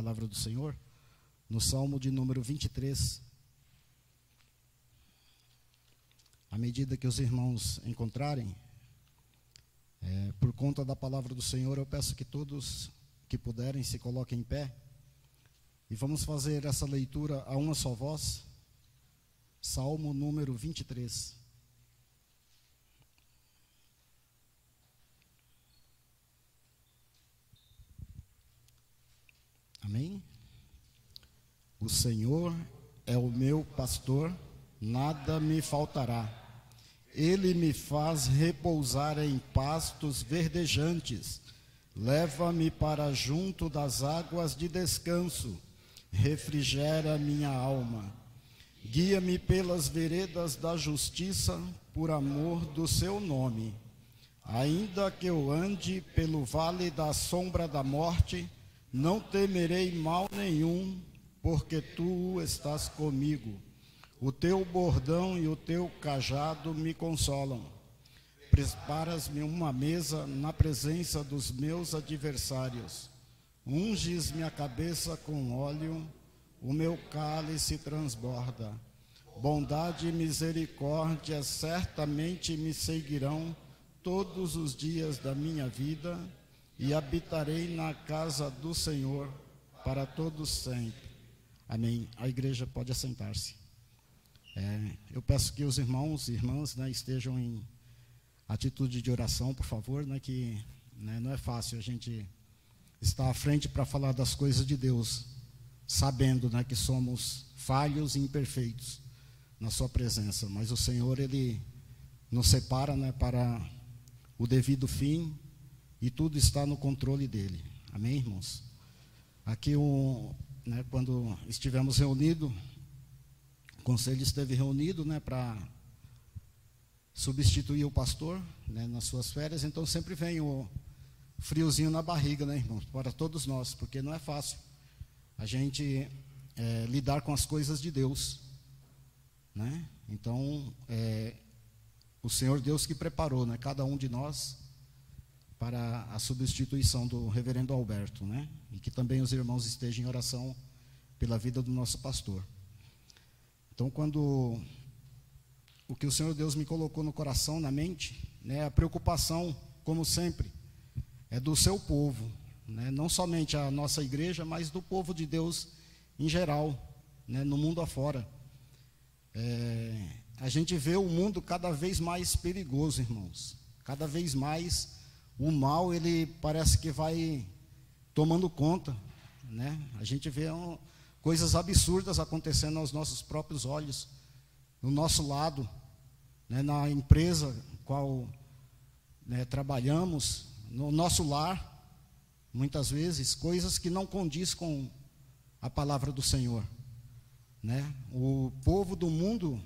palavra do Senhor no Salmo de número 23. À medida que os irmãos encontrarem, por conta da palavra do Senhor, eu peço que todos que puderem se coloquem em pé e vamos fazer essa leitura a uma só voz. Salmo número 23. Amém? O Senhor é o meu pastor, nada me faltará. Ele me faz repousar em pastos verdejantes, leva-me para junto das águas de descanso, refrigera minha alma. Guia-me pelas veredas da justiça, por amor do seu nome. Ainda que eu ande pelo vale da sombra da morte, não temerei mal nenhum, porque tu estás comigo. O teu bordão e o teu cajado me consolam. Preparas-me uma mesa na presença dos meus adversários. Unges minha cabeça com óleo, o meu cálice transborda. Bondade e misericórdia certamente me seguirão todos os dias da minha vida, e habitarei na casa do Senhor para todos sempre. Amém. A igreja pode assentar-se. Eu peço que os irmãos e irmãs, estejam em atitude de oração, por favor, que não é fácil a gente estar à frente para falar das coisas de Deus, sabendo que somos falhos e imperfeitos na sua presença, mas o Senhor, Ele nos separa para o devido fim, e tudo está no controle dele. Amém, irmãos? Aqui, quando estivemos reunidos, o conselho esteve reunido para substituir o pastor nas suas férias, então sempre vem o friozinho na barriga, irmãos, para todos nós, porque não é fácil a gente lidar com as coisas de Deus, Então, o Senhor Deus que preparou cada um de nós para a substituição do reverendo Alberto, e que também os irmãos estejam em oração pela vida do nosso pastor. Então, o que o Senhor Deus me colocou no coração, na mente, a preocupação, como sempre, é do seu povo, não somente a nossa igreja, mas do povo de Deus em geral, no mundo afora. A gente vê o mundo cada vez mais perigoso, irmãos, cada vez mais o mal, ele parece que vai tomando conta, A gente vê coisas absurdas acontecendo aos nossos próprios olhos, no nosso lado, na empresa qual trabalhamos, no nosso lar, muitas vezes, coisas que não condiz com a palavra do Senhor, O povo do mundo,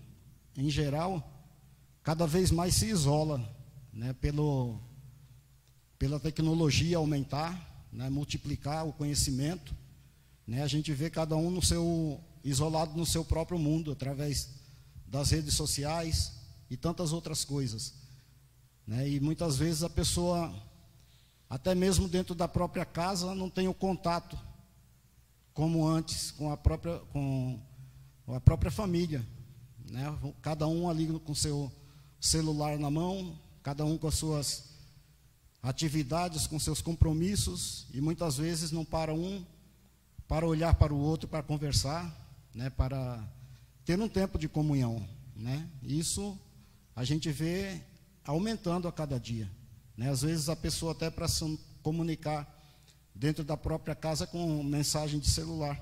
em geral, cada vez mais se isola, pela tecnologia aumentar, multiplicar o conhecimento, a gente vê cada um isolado no seu próprio mundo, através das redes sociais e tantas outras coisas, E muitas vezes a pessoa, até mesmo dentro da própria casa, não tem o contato como antes com a própria família, Cada um ali com seu celular na mão, cada um com as suas atividades, com seus compromissos, e muitas vezes não para um para olhar para o outro, para conversar, para ter um tempo de comunhão, Isso a gente vê aumentando a cada dia, Às vezes a pessoa até para se comunicar dentro da própria casa com mensagem de celular,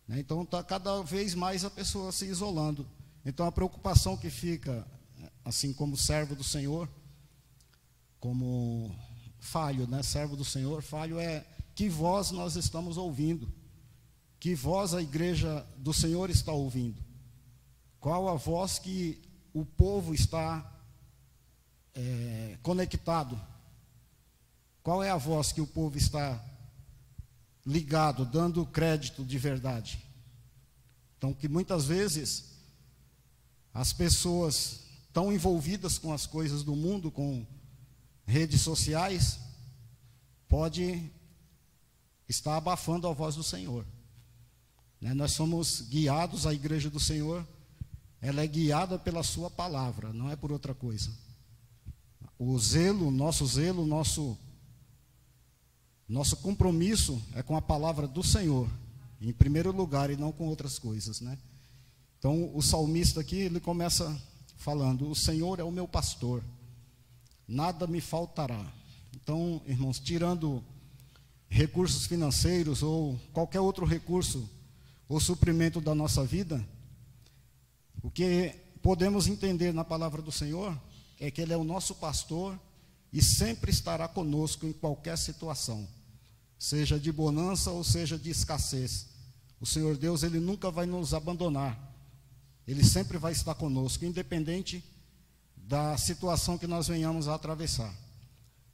Então está cada vez mais a pessoa se isolando. Então a preocupação que fica, assim como servo do Senhor, como falho, servo do Senhor, falho é que voz nós estamos ouvindo, que voz a igreja do Senhor está ouvindo, qual a voz que o povo está conectado, qual é a voz que o povo está ligado, dando crédito de verdade. Então, que muitas vezes as pessoas tão envolvidas com as coisas do mundo, com redes sociais, pode está abafando a voz do Senhor. Né? Nós somos guiados, a igreja do Senhor, ela é guiada pela sua palavra, não é por outra coisa. O zelo, nosso compromisso é com a palavra do Senhor, em primeiro lugar, e não com outras coisas, né? Então, o salmista aqui, ele começa falando: o Senhor é o meu pastor, nada me faltará. Então, irmãos, tirando recursos financeiros ou qualquer outro recurso ou suprimento da nossa vida, o que podemos entender na palavra do Senhor é que Ele é o nosso pastor e sempre estará conosco em qualquer situação, seja de bonança ou seja de escassez. O Senhor Deus, Ele nunca vai nos abandonar. Ele sempre vai estar conosco, independente da situação que nós venhamos a atravessar.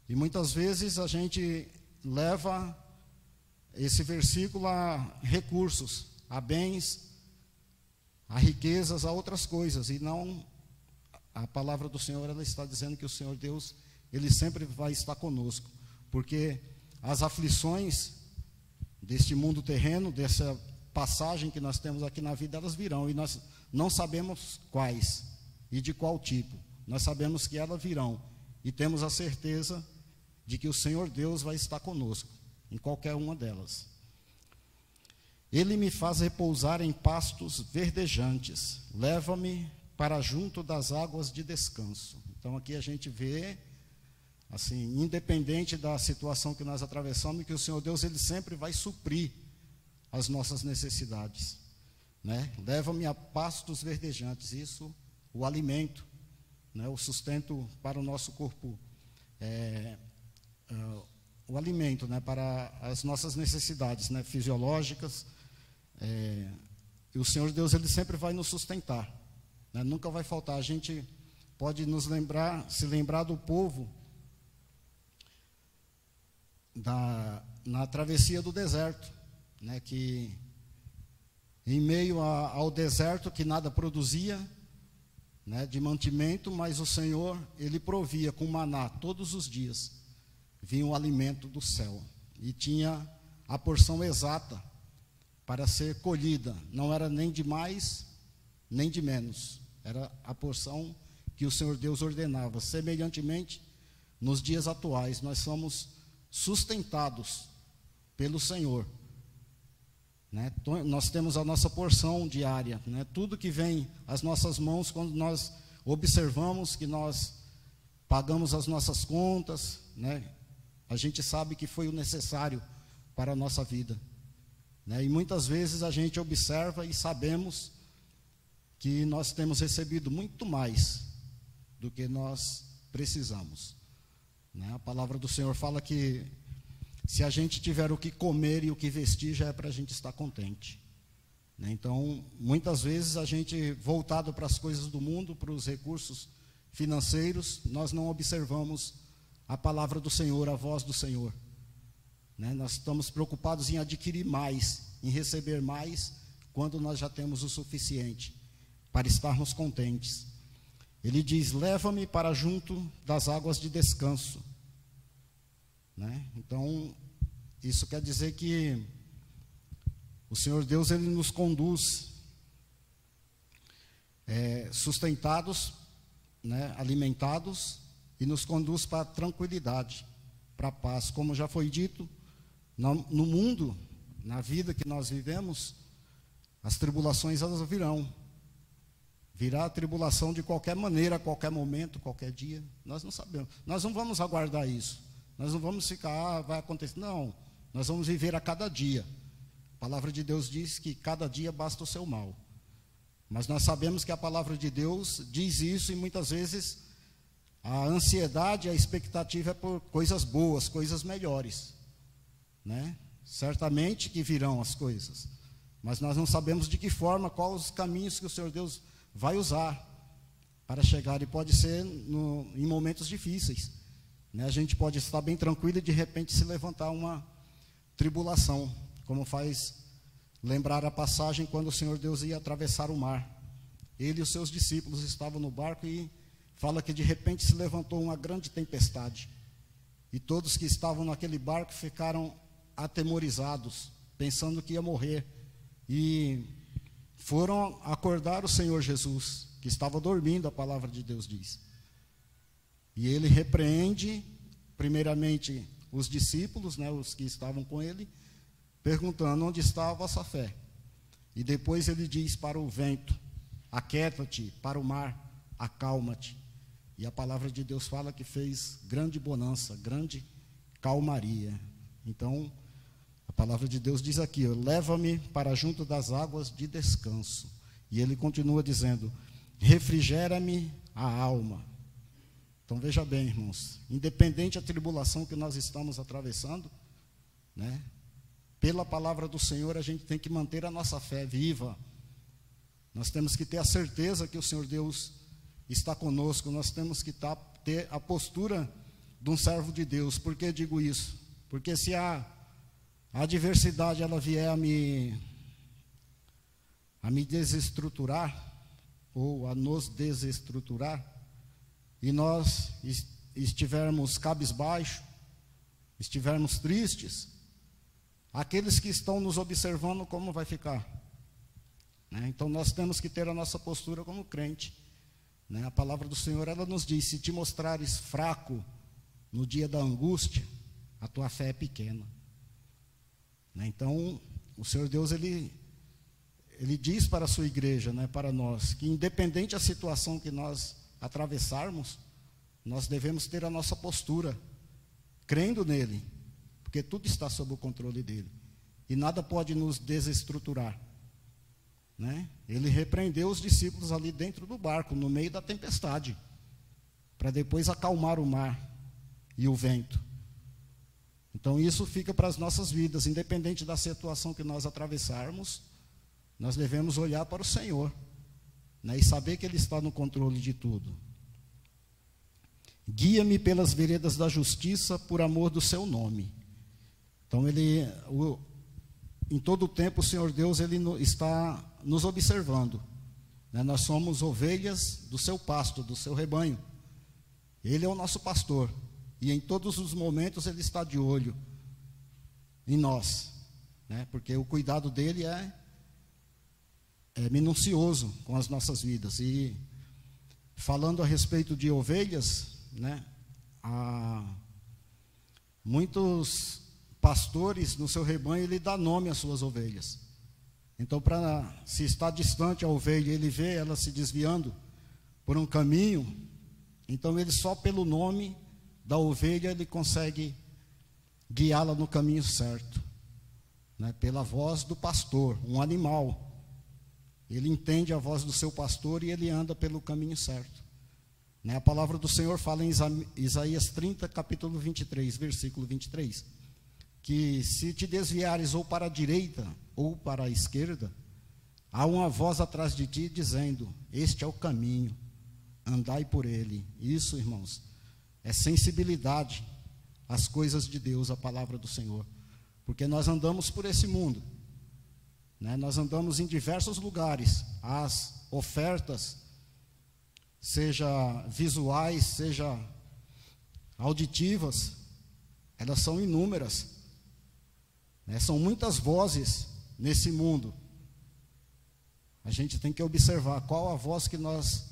E muitas vezes a gente leva esse versículo a recursos, a bens, a riquezas, a outras coisas. E não, a palavra do Senhor, ela está dizendo que o Senhor Deus, Ele sempre vai estar conosco. Porque as aflições deste mundo terreno, dessa passagem que nós temos aqui na vida, elas virão. E nós não sabemos quais e de qual tipo. Nós sabemos que elas virão. E temos a certeza de que o Senhor Deus vai estar conosco em qualquer uma delas. Ele me faz repousar em pastos verdejantes, leva-me para junto das águas de descanso. Então aqui a gente vê, assim, independente da situação que nós atravessamos, que o Senhor Deus, Ele sempre vai suprir as nossas necessidades, né? Leva-me a pastos verdejantes, isso, o alimento, né? O sustento para o nosso corpo, o alimento, né? Para as nossas necessidades, né? Fisiológicas. E o Senhor Deus, Ele sempre vai nos sustentar, né? Nunca vai faltar. A gente pode se lembrar do povo na travessia do deserto, né? Que em meio ao deserto, que nada produzia, né, de mantimento, mas o Senhor, Ele provia com maná todos os dias. Vinha o alimento do céu e tinha a porção exata para ser colhida. Não era nem de mais, nem de menos. Era a porção que o Senhor Deus ordenava. Semelhantemente, nos dias atuais, nós somos sustentados pelo Senhor, né? Nós temos a nossa porção diária, né? Tudo que vem às nossas mãos, quando nós observamos que nós pagamos as nossas contas, né? A gente sabe que foi o necessário para a nossa vida, né? E muitas vezes a gente observa e sabemos que nós temos recebido muito mais do que nós precisamos, né? A palavra do Senhor fala que se a gente tiver o que comer e o que vestir, já é para a gente estar contente, né? Então, muitas vezes a gente, voltado para as coisas do mundo, para os recursos financeiros, nós não observamos a palavra do Senhor, a voz do Senhor, né? Nós estamos preocupados em adquirir mais, em receber mais, quando nós já temos o suficiente para estarmos contentes. Ele diz: leva-me para junto das águas de descanso, né? Então, isso quer dizer que o Senhor Deus, Ele nos conduz sustentados, né, alimentados, e nos conduz para a tranquilidade, para a paz. Como já foi dito, no mundo, na vida que nós vivemos, as tribulações, elas virão. Virá a tribulação de qualquer maneira, a qualquer momento, qualquer dia. Nós não sabemos. Nós não vamos aguardar isso. Nós não vamos ficar, vai acontecer. Não, nós vamos viver a cada dia. A palavra de Deus diz que cada dia basta o seu mal. Mas nós sabemos que a palavra de Deus diz isso, e muitas vezes a ansiedade, a expectativa é por coisas boas, coisas melhores, né? Certamente que virão as coisas, mas nós não sabemos de que forma, quais os caminhos que o Senhor Deus vai usar para chegar. E pode ser em momentos difíceis, né? A gente pode estar bem tranquilo e de repente se levantar uma tribulação, como faz lembrar a passagem quando o Senhor Deus ia atravessar o mar. Ele e os seus discípulos estavam no barco e fala que de repente se levantou uma grande tempestade. E todos que estavam naquele barco ficaram atemorizados, pensando que ia morrer. E foram acordar o Senhor Jesus, que estava dormindo, a palavra de Deus diz. E ele repreende, primeiramente, os discípulos, né, os que estavam com ele, perguntando: onde está a vossa fé? E depois ele diz para o vento: aquieta-te, para o mar: acalma-te. E a palavra de Deus fala que fez grande bonança, grande calmaria. Então, a palavra de Deus diz aqui: leva-me para junto das águas de descanso. E ele continua dizendo: refrigera-me a alma. Então veja bem, irmãos, independente da tribulação que nós estamos atravessando, né, pela palavra do Senhor a gente tem que manter a nossa fé viva. Nós temos que ter a certeza que o Senhor Deus está conosco. Nós temos que ter a postura de um servo de Deus. Por que digo isso? Porque se a adversidade ela vier a me desestruturar, ou a nos desestruturar, e nós estivermos cabisbaixo, estivermos tristes, aqueles que estão nos observando, como vai ficar? Né? Então nós temos que ter a nossa postura como crente. Né? A palavra do Senhor, ela nos diz: se te mostrares fraco no dia da angústia, a tua fé é pequena. Né? Então o Senhor Deus, ele diz para a sua igreja, né, para nós, que independente da situação que nós atravessarmos, nós devemos ter a nossa postura, crendo nele, porque tudo está sob o controle dele, e nada pode nos desestruturar. Né? Ele repreendeu os discípulos ali dentro do barco, no meio da tempestade, para depois acalmar o mar e o vento. Então isso fica para as nossas vidas, independente da situação que nós atravessarmos, nós devemos olhar para o Senhor, né, e saber que Ele está no controle de tudo. Guia-me pelas veredas da justiça, por amor do seu nome. Então em todo o tempo o Senhor Deus, ele está nos observando, né? Nós somos ovelhas do seu pasto, do seu rebanho. Ele é o nosso pastor, e em todos os momentos ele está de olho em nós, né? Porque o cuidado dele é minucioso com as nossas vidas. E falando a respeito de ovelhas, né, muitos pastores no seu rebanho, ele dá nome às suas ovelhas. Então, se está distante a ovelha, ele vê ela se desviando por um caminho, então ele só pelo nome da ovelha ele consegue guiá-la no caminho certo, né, pela voz do pastor. Um animal, ele entende a voz do seu pastor e ele anda pelo caminho certo. Né? A palavra do Senhor fala em Isaías 30, capítulo 23, versículo 23, que se te desviares ou para a direita ou para a esquerda, há uma voz atrás de ti dizendo: este é o caminho, andai por ele. Isso, irmãos, é sensibilidade às coisas de Deus, a palavra do Senhor. Porque nós andamos por esse mundo, né? Nós andamos em diversos lugares. As ofertas, seja visuais, seja auditivas, elas são inúmeras, né? São muitas vozes nesse mundo. A gente tem que observar qual a voz que nós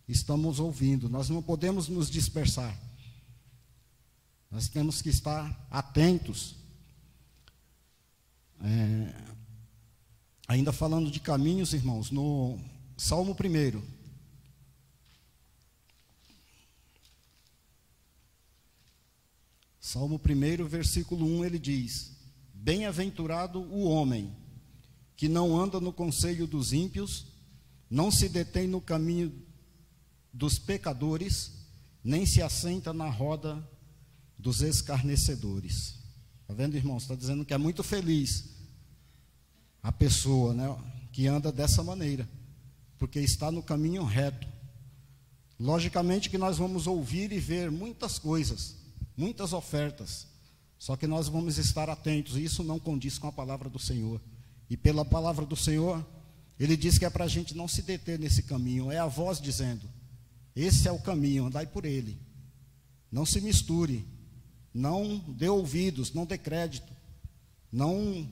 estamos ouvindo. Nós não podemos nos dispersar. Nós temos que estar atentos. Ainda falando de caminhos, irmãos, no Salmo 1, Salmo 1, versículo 1, ele diz: bem-aventurado o homem que não anda no conselho dos ímpios, não se detém no caminho dos pecadores, nem se assenta na roda dos escarnecedores. Está vendo, irmãos? Está dizendo que é muito feliz a pessoa, né, que anda dessa maneira, porque está no caminho reto. Logicamente que nós vamos ouvir e ver muitas coisas, muitas ofertas, só que nós vamos estar atentos, e isso não condiz com a palavra do Senhor. E pela palavra do Senhor, ele diz que é para a gente não se deter nesse caminho. É a voz dizendo: esse é o caminho, andai por ele. Não se misture, não dê ouvidos, não dê crédito não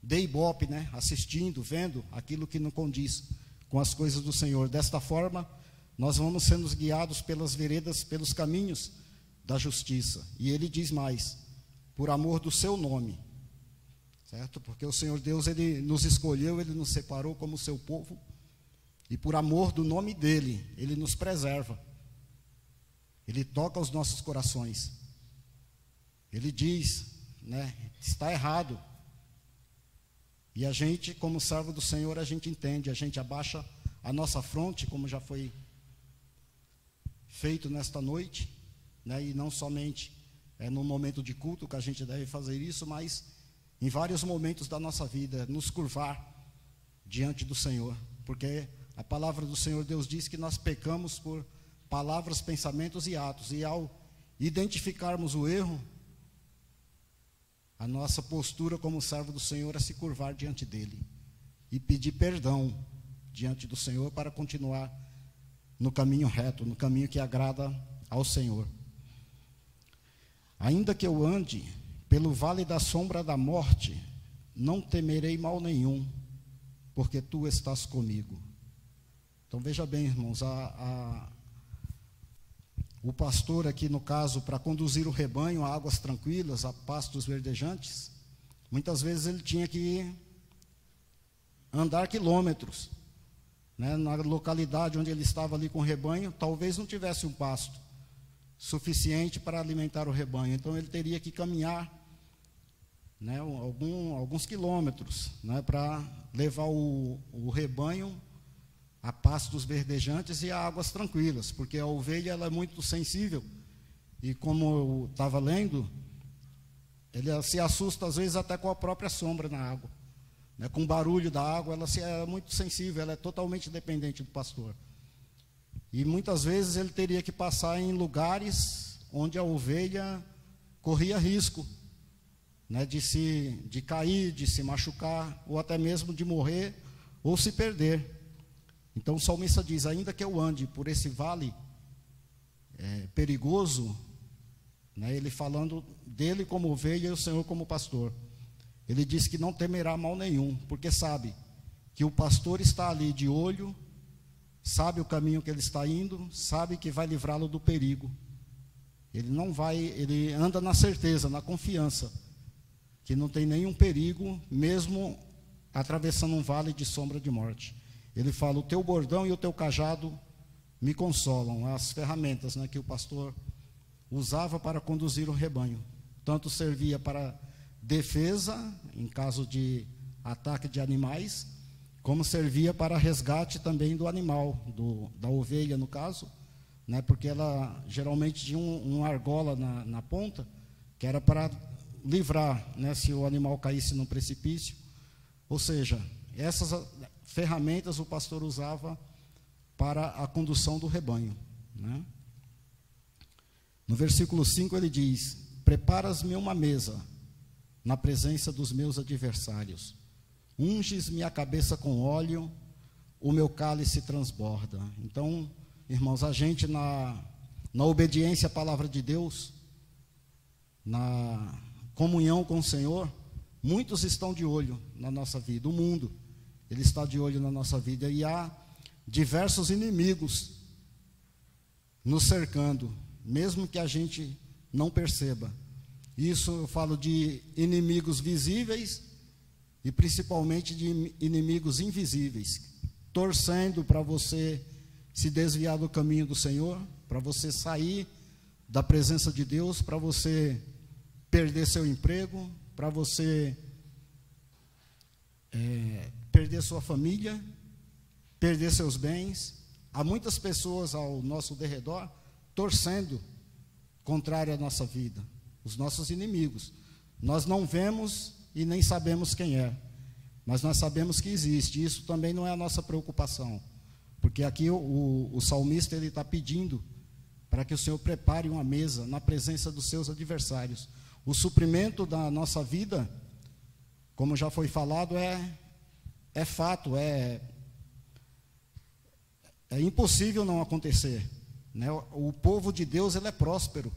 dê ibope, né, assistindo, vendo aquilo que não condiz com as coisas do Senhor. Desta forma, nós vamos sendo guiados pelas veredas, pelos caminhos da justiça. E ele diz mais: por amor do seu nome, certo? Porque o Senhor Deus, ele nos escolheu, ele nos separou como seu povo, e por amor do nome dele, ele nos preserva, ele toca os nossos corações. Ele diz, né, está errado, e a gente, como servo do Senhor, a gente entende, a gente abaixa a nossa fronte, como já foi feito nesta noite, né, e não somente no momento de culto que a gente deve fazer isso, mas em vários momentos da nossa vida, nos curvar diante do Senhor, porque a palavra do Senhor Deus diz que nós pecamos por palavras, pensamentos e atos, e ao identificarmos o erro, a nossa postura como servo do Senhor é se curvar diante dele e pedir perdão diante do Senhor para continuar no caminho reto, no caminho que agrada ao Senhor. Ainda que eu ande pelo vale da sombra da morte, não temerei mal nenhum, porque tu estás comigo. Então veja bem, irmãos, o pastor aqui, no caso, para conduzir o rebanho a águas tranquilas, a pastos verdejantes, muitas vezes ele tinha que andar quilômetros, né, na localidade onde ele estava ali com o rebanho, talvez não tivesse um pasto suficiente para alimentar o rebanho, então ele teria que caminhar, né, alguns quilômetros, né, para levar o rebanho a pastos verdejantes e a águas tranquilas, porque a ovelha ela é muito sensível, e como eu estava lendo, ele se assusta às vezes até com a própria sombra na água, né, com o barulho da água, ela é muito sensível, ela é totalmente dependente do pastor. E muitas vezes ele teria que passar em lugares onde a ovelha corria risco, né, de cair, de se machucar, ou até mesmo de morrer ou se perder. Então o salmista diz: ainda que eu ande por esse vale perigoso, né, ele falando dele como ovelha e o Senhor como pastor, ele diz que não temerá mal nenhum, porque sabe que o pastor está ali de olho, sabe o caminho que ele está indo, sabe que vai livrá-lo do perigo. Ele anda na certeza, na confiança, que não tem nenhum perigo, mesmo atravessando um vale de sombra de morte. Ele fala: o teu bordão e o teu cajado me consolam. As ferramentas, né, que o pastor usava para conduzir o rebanho. Tanto servia para defesa, em caso de ataque de animais, como servia para resgate também do animal, da ovelha no caso, né, porque ela geralmente tinha uma argola na ponta, que era para livrar, né, se o animal caísse no precipício. Ou seja, essas ferramentas o pastor usava para a condução do rebanho, né? No versículo 5 ele diz: preparas-me uma mesa na presença dos meus adversários, unges-me a cabeça com óleo, o meu cálice transborda. Então, irmãos, a gente na obediência à palavra de Deus, na comunhão com o Senhor, muitos estão de olho na nossa vida. O mundo, ele está de olho na nossa vida, e há diversos inimigos nos cercando, mesmo que a gente não perceba. Isso eu falo de inimigos visíveis e principalmente de inimigos invisíveis, torcendo para você se desviar do caminho do Senhor, para você sair da presença de Deus, para você perder seu emprego, para você perder sua família, perder seus bens. Há muitas pessoas ao nosso derredor torcendo contrário à nossa vida, os nossos inimigos. Nós não vemos e nem sabemos quem é, mas nós sabemos que existe. Isso também não é a nossa preocupação, porque aqui o salmista ele está pedindo para que o Senhor prepare uma mesa na presença dos seus adversários. O suprimento da nossa vida, como já foi falado, é fato, é impossível não acontecer, né? O povo de Deus ele é próspero,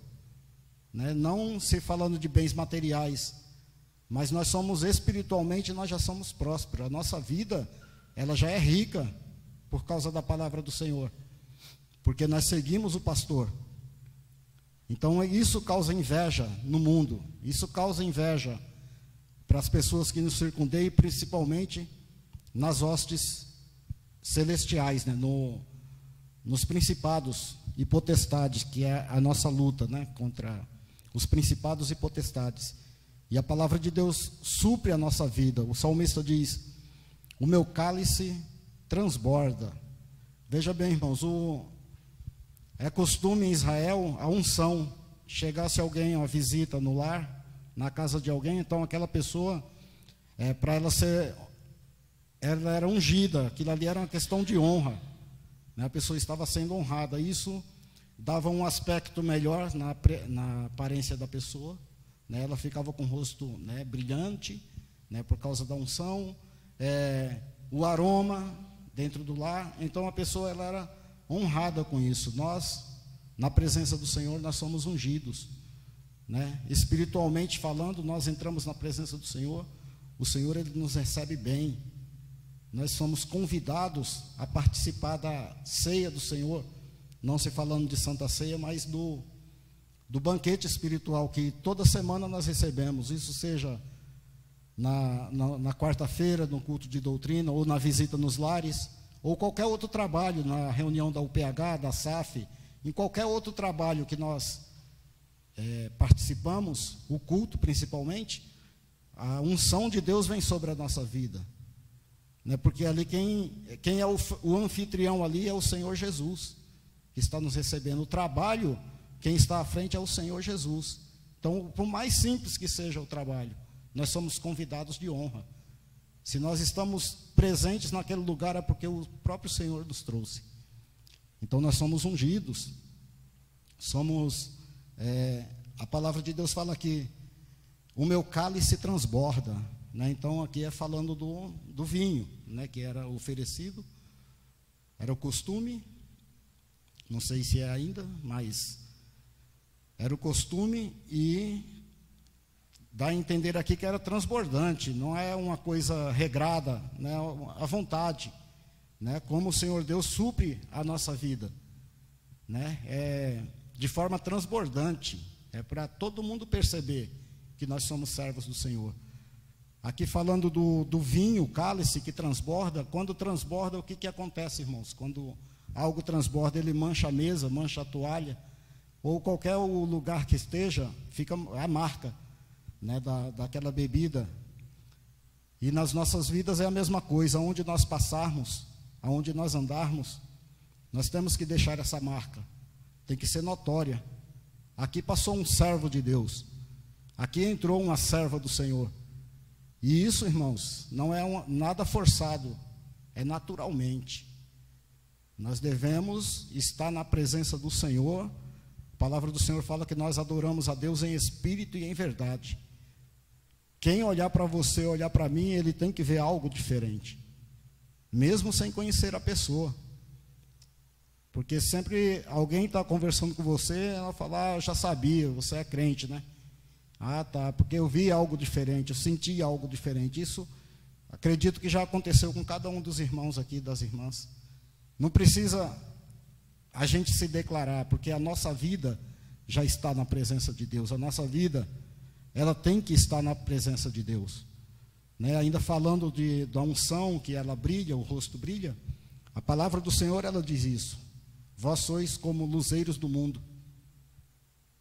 né? Não se falando de bens materiais, mas nós somos espiritualmente, nós já somos prósperos. A nossa vida, ela já é rica por causa da palavra do Senhor, porque nós seguimos o pastor. Então isso causa inveja no mundo, isso causa inveja para as pessoas que nos circundeiam, principalmente nas hostes celestiais, né? Nos principados e potestades, que é a nossa luta, né? Contra os principados e potestades. E a palavra de Deus supre a nossa vida. O salmista diz: o meu cálice transborda. Veja bem, irmãos, é costume em Israel a unção. Chegasse alguém, uma visita no lar, na casa de alguém, então aquela pessoa, para ela era ungida, aquilo ali era uma questão de honra, né? A pessoa estava sendo honrada. Isso dava um aspecto melhor na aparência da pessoa, né? Ela ficava com o rosto, né, brilhante, né, por causa da unção, o aroma dentro do lar. Então a pessoa, ela era honrada com isso. Nós, na presença do Senhor, nós somos ungidos, né? Espiritualmente falando, nós entramos na presença do Senhor, o Senhor, ele nos recebe bem. Nós somos convidados a participar da ceia do Senhor, não se falando de Santa Ceia, mas do banquete espiritual que toda semana nós recebemos, isso seja na quarta-feira, no culto de doutrina, ou na visita nos lares, ou qualquer outro trabalho, na reunião da UPH, da SAF, em qualquer outro trabalho que nós participamos, o culto principalmente, a unção de Deus vem sobre a nossa vida, né? Porque ali quem é o anfitrião ali é o Senhor Jesus, que está nos recebendo. O trabalho, quem está à frente é o Senhor Jesus. Então, por mais simples que seja o trabalho, nós somos convidados de honra. Se nós estamos presentes naquele lugar, é porque o próprio Senhor nos trouxe. Então nós somos ungidos, a palavra de Deus fala que o meu cálice transborda, né? Então aqui é falando do vinho, né, que era oferecido, era o costume, não sei se é ainda, mas era o costume, e dá a entender aqui que era transbordante, não é uma coisa regrada, né, à vontade, né, como o Senhor Deus supre a nossa vida, né, de forma transbordante, para todo mundo perceber que nós somos servos do Senhor. Aqui falando do vinho, cálice que transborda. Quando transborda, o que acontece, irmãos? Quando algo transborda, ele mancha a mesa, mancha a toalha, ou qualquer lugar que esteja, fica a marca, né, daquela bebida. E nas nossas vidas é a mesma coisa. Aonde nós passarmos, aonde nós andarmos, nós temos que deixar essa marca, tem que ser notória. Aqui passou um servo de Deus, aqui entrou uma serva do Senhor. E isso, irmãos, não é nada forçado, é naturalmente. Nós devemos estar na presença do Senhor. A palavra do Senhor fala que nós adoramos a Deus em espírito e em verdade. Quem olhar para você, olhar para mim, ele tem que ver algo diferente, mesmo sem conhecer a pessoa. Porque sempre alguém está conversando com você, ela fala: eu já sabia, você é crente, né? Ah, tá, porque eu vi algo diferente, eu senti algo diferente. Isso, acredito que já aconteceu com cada um dos irmãos aqui, das irmãs. Não precisa a gente se declarar, porque a nossa vida já está na presença de Deus. A nossa vida, ela tem que estar na presença de Deus, né? Ainda falando da unção, que ela brilha, o rosto brilha, a palavra do Senhor, ela diz isso: vós sois como luzeiros do mundo,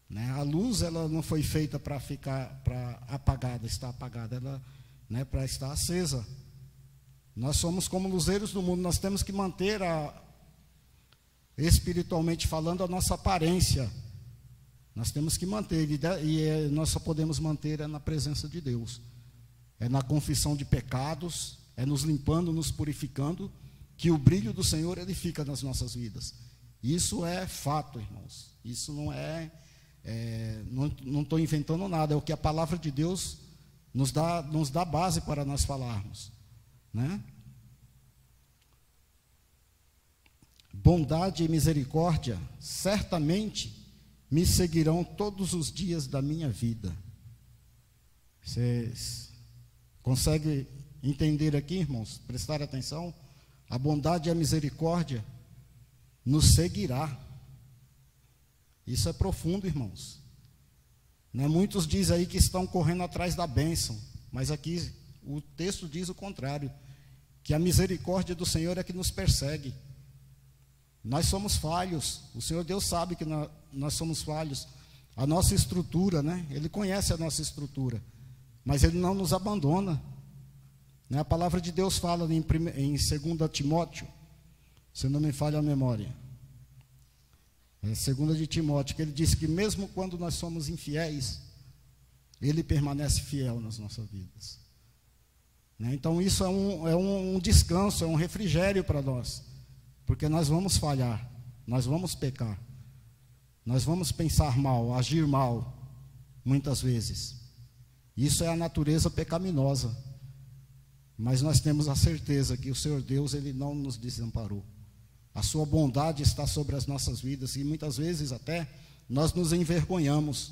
né? A luz, ela não foi feita para apagada, estar apagada, ela, né, para estar acesa. Nós somos como luzeiros do mundo. Nós temos que manter, espiritualmente falando, a nossa aparência. Nós temos que manter, e nós só podemos manter na presença de Deus. É na confissão de pecados, é nos limpando, nos purificando, que o brilho do Senhor, ele fica nas nossas vidas. Isso é fato, irmãos. Isso não estou inventando nada, é o que a palavra de Deus nos dá base para nós falarmos, né? Bondade e misericórdia certamente me seguirão todos os dias da minha vida. Vocês conseguem entender aqui, irmãos? Prestar atenção? A bondade e a misericórdia nos seguirá. Isso é profundo, irmãos. Né? Muitos dizem aí que estão correndo atrás da bênção, mas aqui o texto diz o contrário, que a misericórdia do Senhor é que nos persegue. Nós somos falhos, o Senhor Deus sabe que nós somos falhos. A nossa estrutura, né? Ele conhece a nossa estrutura, mas Ele não nos abandona. Né? A palavra de Deus fala em 2 Timóteo, se não me falha a memória, 2 de Timóteo, que ele diz que mesmo quando nós somos infiéis, Ele permanece fiel nas nossas vidas. Né? Então isso é um descanso, é um refrigério para nós, porque nós vamos falhar, nós vamos pecar, nós vamos pensar mal, agir mal, muitas vezes. Isso é a natureza pecaminosa, mas nós temos a certeza que o Senhor Deus, Ele não nos desamparou. A sua bondade está sobre as nossas vidas, e muitas vezes até nós nos envergonhamos,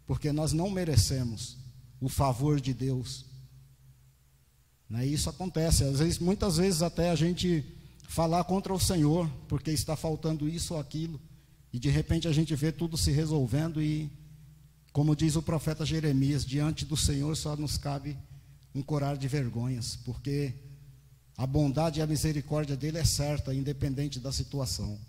porque nós não merecemos o favor de Deus. Né? Isso acontece, muitas vezes até a gente falar contra o Senhor, porque está faltando isso ou aquilo, e de repente a gente vê tudo se resolvendo, e como diz o profeta Jeremias, diante do Senhor só nos cabe um corar de vergonhas, porque a bondade e a misericórdia dele é certa, independente da situação.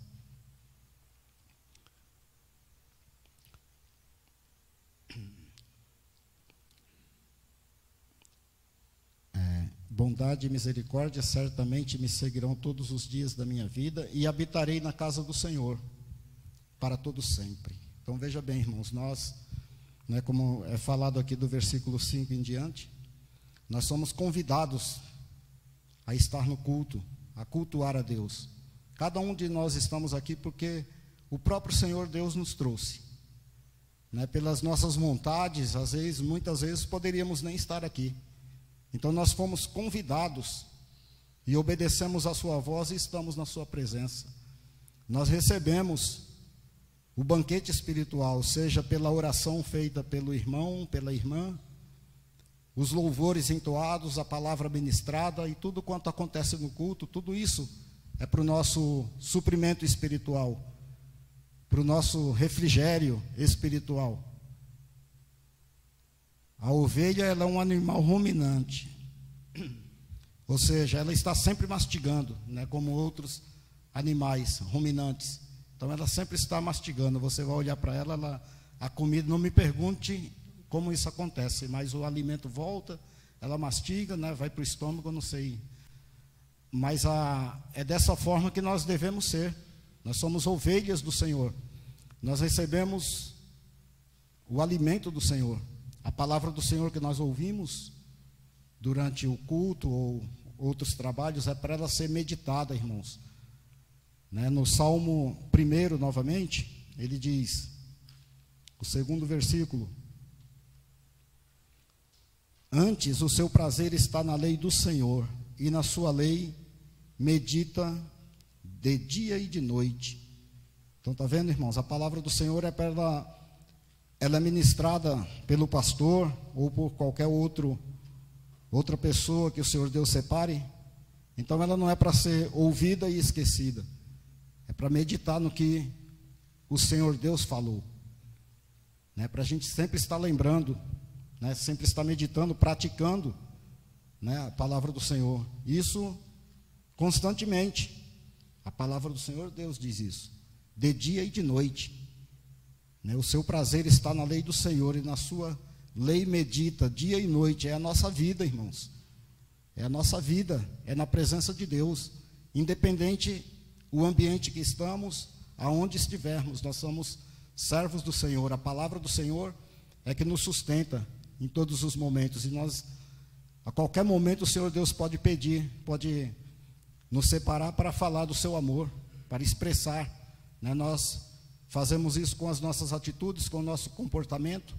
Bondade e misericórdia certamente me seguirão todos os dias da minha vida, e habitarei na casa do Senhor para todo sempre. Então veja bem, irmãos, nós, né, como é falado aqui do versículo 5 em diante, nós somos convidados a estar no culto, a cultuar a Deus. Cada um de nós estamos aqui porque o próprio Senhor Deus nos trouxe. Né? Pelas nossas vontades, muitas vezes poderíamos nem estar aqui. Então nós fomos convidados e obedecemos a sua voz e estamos na sua presença. Nós recebemos o banquete espiritual, seja pela oração feita pelo irmão, pela irmã, os louvores entoados, a palavra ministrada e tudo quanto acontece no culto, tudo isso é para o nosso suprimento espiritual, para o nosso refrigério espiritual. A ovelha, ela é um animal ruminante, ou seja, ela está sempre mastigando, né, como outros animais ruminantes. Então ela sempre está mastigando, você vai olhar para ela, a comida, não me pergunte como isso acontece, mas o alimento volta, ela mastiga, né, vai para o estômago, não sei. Mas é dessa forma que nós devemos ser. Nós somos ovelhas do Senhor. Nós recebemos o alimento do Senhor. A palavra do Senhor que nós ouvimos durante o culto ou outros trabalhos é para ela ser meditada, irmãos. Né? No Salmo 1, novamente, ele diz, o 2º versículo: antes o seu prazer está na lei do Senhor, e na sua lei medita de dia e de noite. Então está vendo, irmãos, a palavra do Senhor é para ela é ministrada pelo pastor ou por qualquer outra pessoa que o Senhor Deus separe. Então ela não é para ser ouvida e esquecida, é para meditar no que o Senhor Deus falou, né? Para a gente sempre estar lembrando, né? Sempre estar meditando, praticando, né, a palavra do Senhor, isso constantemente. A palavra do Senhor Deus diz isso, de dia e de noite. O seu prazer está na lei do Senhor, e na sua lei medita dia e noite. É a nossa vida, irmãos. É a nossa vida, é na presença de Deus. Independente o ambiente que estamos, aonde estivermos, nós somos servos do Senhor. A palavra do Senhor é que nos sustenta em todos os momentos. E nós, a qualquer momento, o Senhor Deus pode pedir, pode nos separar para falar do seu amor, para expressar, né? Nós fazemos isso com as nossas atitudes, com o nosso comportamento,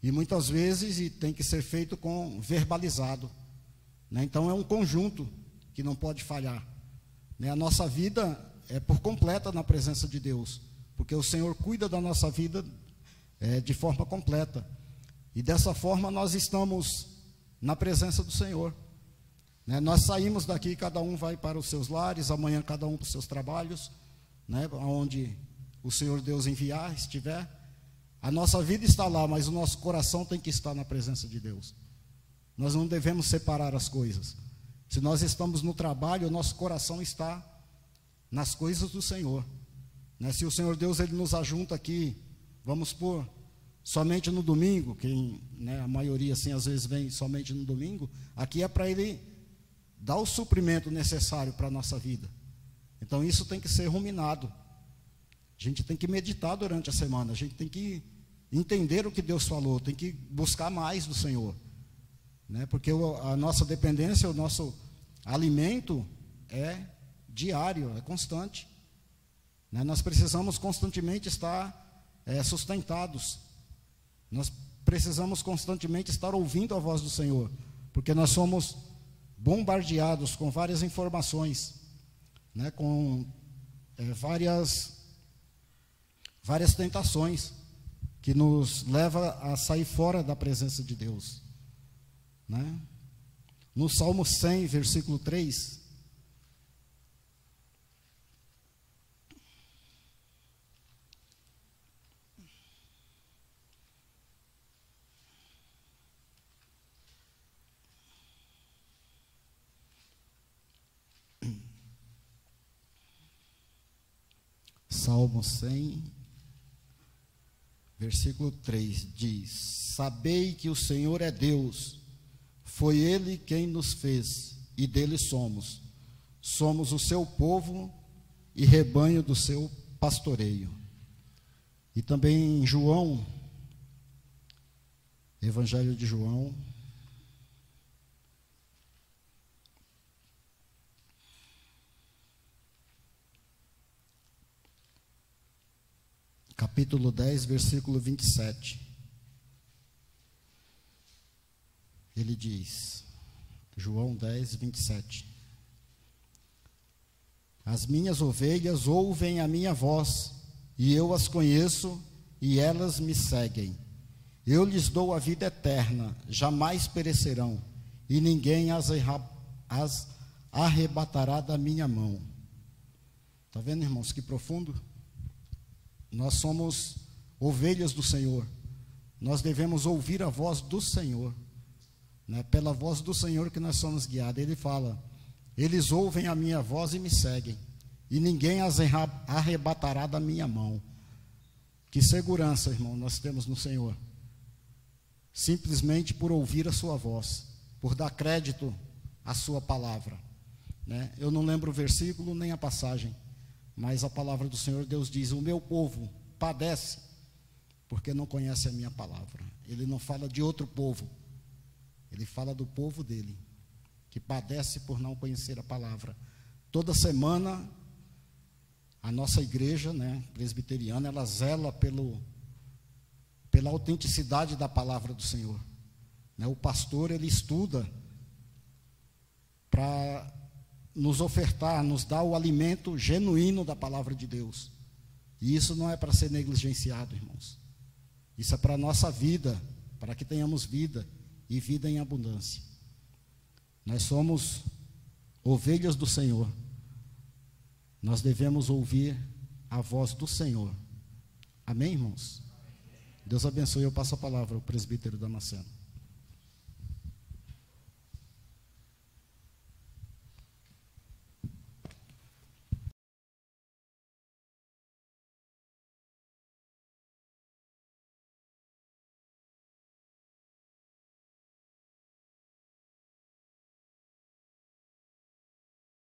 e muitas vezes e tem que ser feito com verbalizado, né? Então é um conjunto que não pode falhar, né? A nossa vida é por completa na presença de Deus, porque o Senhor cuida da nossa vida de forma completa. E dessa forma nós estamos na presença do Senhor, né? Nós saímos daqui, cada um vai para os seus lares, amanhã cada um para os seus trabalhos, né? Onde o Senhor Deus enviar, estiver. A nossa vida está lá, mas o nosso coração tem que estar na presença de Deus. Nós não devemos separar as coisas. Se nós estamos no trabalho, o nosso coração está nas coisas do Senhor, né? Se o Senhor Deus ele nos ajunta aqui, vamos por somente no domingo, quem, né, a maioria assim às vezes vem somente no domingo, aqui é para Ele dar o suprimento necessário para a nossa vida. Então isso tem que ser ruminado. A gente tem que meditar durante a semana, a gente tem que entender o que Deus falou, tem que buscar mais do Senhor, né? Porque a nossa dependência, o nosso alimento é diário, é constante, né? Nós precisamos constantemente estar sustentados. Nós precisamos constantemente estar ouvindo a voz do Senhor, porque nós somos bombardeados com várias informações, né, com várias tentações que nos leva a sair fora da presença de Deus, né? No Salmo 100, versículo 3, Salmo 100, versículo 3, diz: Sabei que o Senhor é Deus, foi Ele quem nos fez, e dele somos. Somos o seu povo e rebanho do seu pastoreio. E também em João, Evangelho de João, capítulo 10, versículo 27. Ele diz, João 10, 27. As minhas ovelhas ouvem a minha voz, e eu as conheço, e elas me seguem. Eu lhes dou a vida eterna, jamais perecerão, e ninguém as arrebatará da minha mão. Está vendo, irmãos, que profundo? Nós somos ovelhas do Senhor. Nós devemos ouvir a voz do Senhor, né? Pela voz do Senhor que nós somos guiados. Ele fala: eles ouvem a minha voz e me seguem, e ninguém as arrebatará da minha mão. Que segurança, irmão, nós temos no Senhor, simplesmente por ouvir a sua voz, por dar crédito à sua palavra, né? Eu não lembro o versículo nem a passagem, mas a palavra do Senhor, Deus diz: o meu povo padece porque não conhece a minha palavra. Ele não fala de outro povo, ele fala do povo dele, que padece por não conhecer a palavra. Toda semana a nossa igreja, né, presbiteriana, ela zela pela autenticidade da palavra do Senhor, né? O pastor, ele estuda para nos ofertar, nos dar o alimento genuíno da palavra de Deus. E isso não é para ser negligenciado, irmãos. Isso é para a nossa vida, para que tenhamos vida, e vida em abundância. Nós somos ovelhas do Senhor. Nós devemos ouvir a voz do Senhor. Amém, irmãos? Deus abençoe. Eu passo a palavra ao presbítero Damasceno.